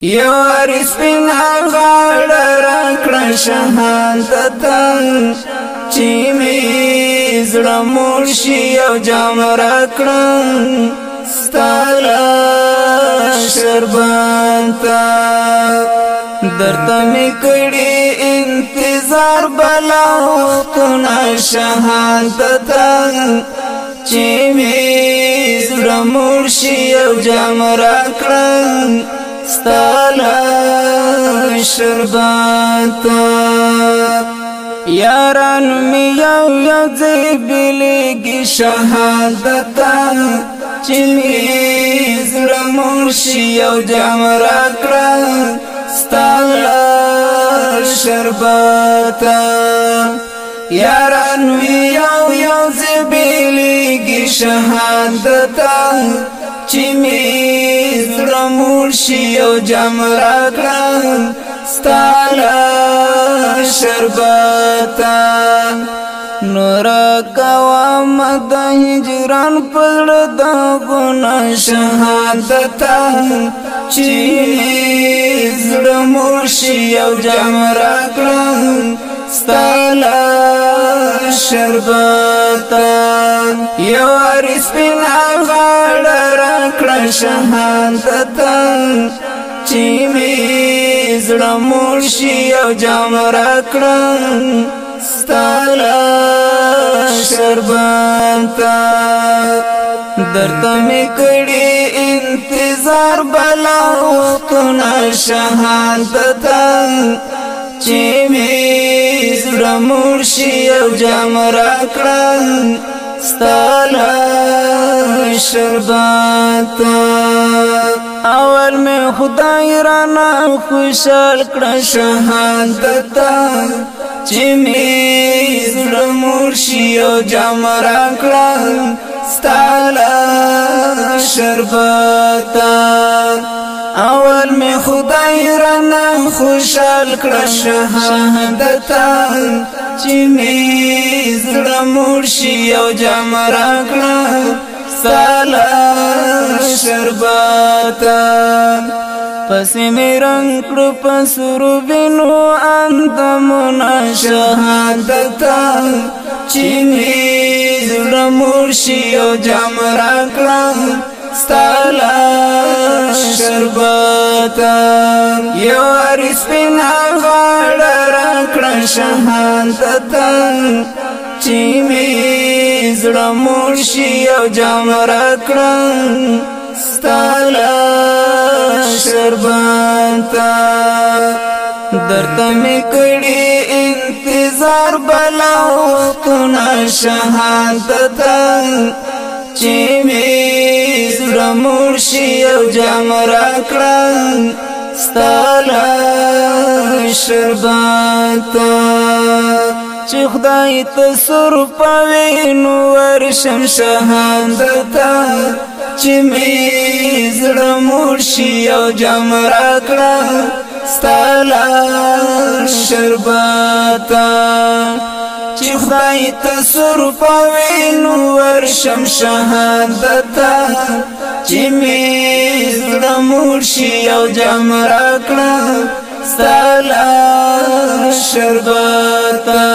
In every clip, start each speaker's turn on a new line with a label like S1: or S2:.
S1: یوار سپینا غاړه راکړه شهادته چې مې زړه موړ شي او جام راکړه ستا له شربته درته مې کړي انتظار بلا وختونه شهادته چې مې زړه موړ شي او جام راکړه ستالا شرباتا یاران می یو زیبلیگی شهادتا چی می زړه موړ شي او جام راکړه ستالا شرباتا یاران می یو زیبلیگی شهادتا چی می زړه موړ شي او جام راکړه ستاله شربته نور کوم د هجران پر د ګناه شهادته چې زړه موړ شي او جام راکړه ستاله شربته یوار سپینا غاړه راکړه شهادته چې مې زړه موړ شي او جام راکړه ستاله شربته درته مې کړي انتظار بلا وختونه شهادته چې مې زړه موړ شي او جام راکړه ستاله شربته اول میں خدای رانا خوشحال کړه شهادته چې مې زړه موړ شي او جام راکړه ستاله شربته اول میں خدای رانا خوشحال کړه شهادته چې مې زړه موړ شي او جام راکړه ستاله شربته پسې مې رنګ کړو په سرو وینو اندامونه شهادته چې مې زړه موړ شي او جام راکړه ستاله شربته یوار سپینا غاړه راکړه شهادته چې مې زړه موړ شي او جام راکړه ستاله شربته درته مې کړي انتظار بلا وختونه شهادته چې مې زړه موړ شي او جام راکړه ستاله شربته چې خدای ته سر پوینو ورشم شهادته چې مې زړه موړ شي او جام راکړه ستاله شربته چې خدای ته سر پوینو ورشم شهادته چې مې زړه موړ شي او جام راکړه ستاله شربته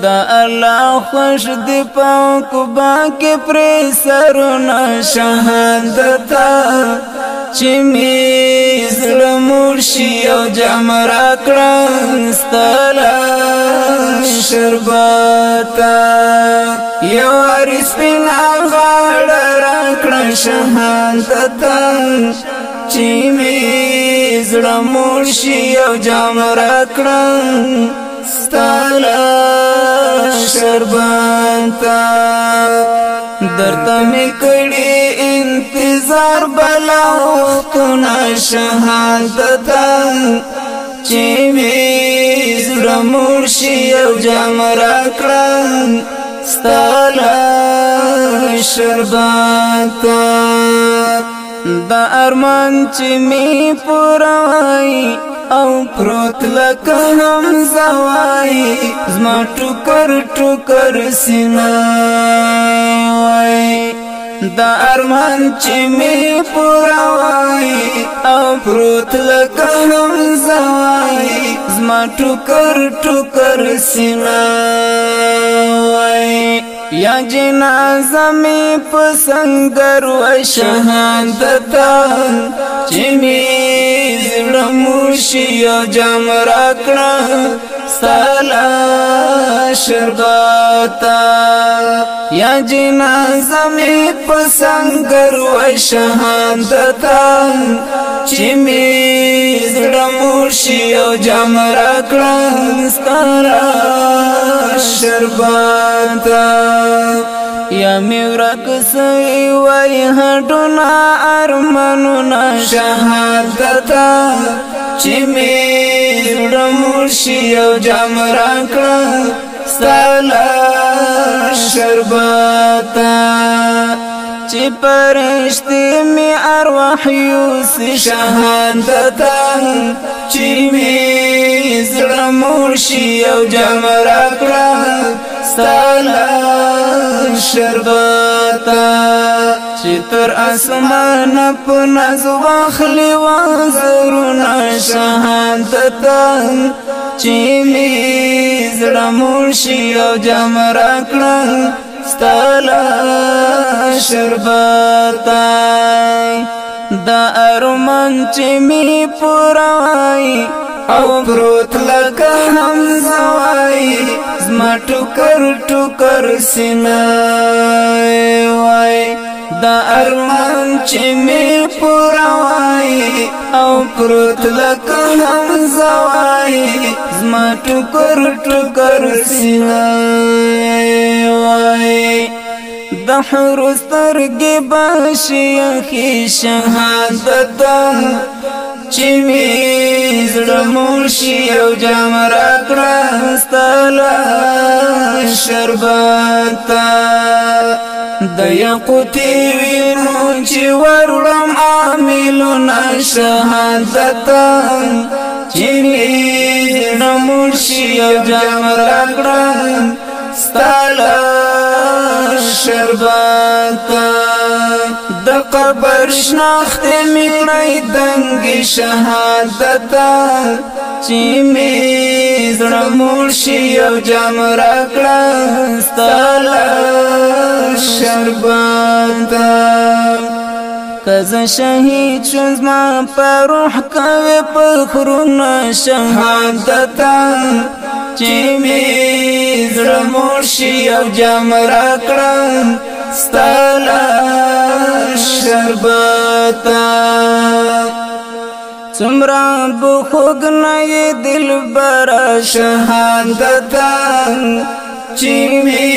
S1: دا الله خوش دی پاک باکه پر سرونه شهادته چې مې زړه موړ شي او جام راکړه ستاله شربته یوار سپینا غاړه راکړه شهادته چې مې زړه موړ شي او جام راکړه ستاله شربته درته مې کړي انتظار بلا وختونه شهادته چې مې زړه موړ شي او جام راکړه ستاله شربته دا ارمان چې مې پوروي او پروت لکه هم زوای زما ټوکر ټوکر سینه وای دا ارمان چې می پوروای او پروت لکه هم زوای زما ټوکر ټوکر سینه وای یا جنازه می په سنگر و شهادت چې می زړه مرشي او جام راکړه سالا شربتا یا جنازه می په سنگر و شهادت چې می زړه مرشي او جام راکړه سالا شربتا یا می ورکسوی وای هډونا ارمانونا شهادت چې می زړه مرشي او جام راکړه سالا شربتا چې پرشتي می ارواح یوسي شهادت چې می زړه مرشي او جام راکړه سالا شربتا چې تر اسمان په ناز واخلي وزرونه شهادت چې می زړه مرشي او جام راکړه سالا شربتا دا ارمان چې می پوروای او پروت لکه هم زوای زما ټوکر ټوکر سینه وای دا ارمان چې می پوروای او پروت لکه هم زوای زما ټوکر ټوکر سینه وای د حور سترګې باشي اخی شهادت چې می زړه مرشي او جام راکړه سالا شربتا د یاقوتي وینو چې وروړم عاملونه شهادت چې می زړه مرشي او جام راکړه سالا شربتا د قبر شناخت میکړی دنګ شهادت چې می زړه مرشي او جام راکړه سالا شربتا کزه شهید شوم زما په روح کوي فخرونه شهادت چې می زړه مرشي او جام راکړه سالا شربتا څومره بخوږ نه دل بر شهادت چې می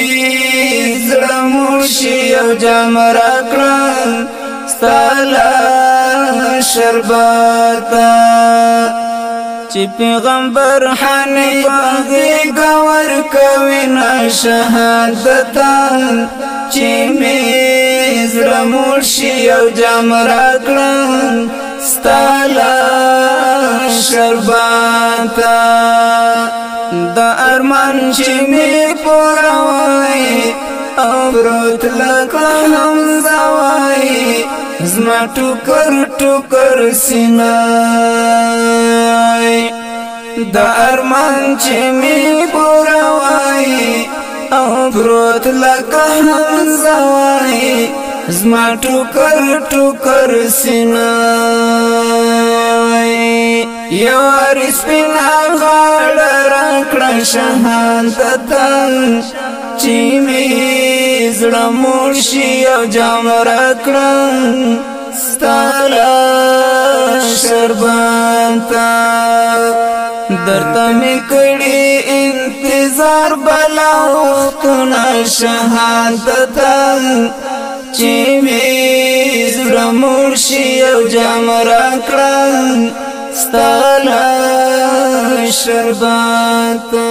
S1: زړه مرشي او جام راکړه سالا شربتا چې پیغمبر حنیف غور کوي نه شهادت چې می زړه مرشي او جام راکړه سالا شربتا دا ارمان چې می پوروای او پروت لکه هم زوای زما ټوکر ټوکر سینه دا ارمان چې می پوروای او پروت لکه هم زوای زما ټوکر ټوکر سینه یو رسپینا غاړه راکړه شهادت چې می زړه مرشي او جام راکړه سالا شربتا درته می کړي انتظار بلا وختونه شهادت چې می زړه مرشي او جام راکړه سالا شربتا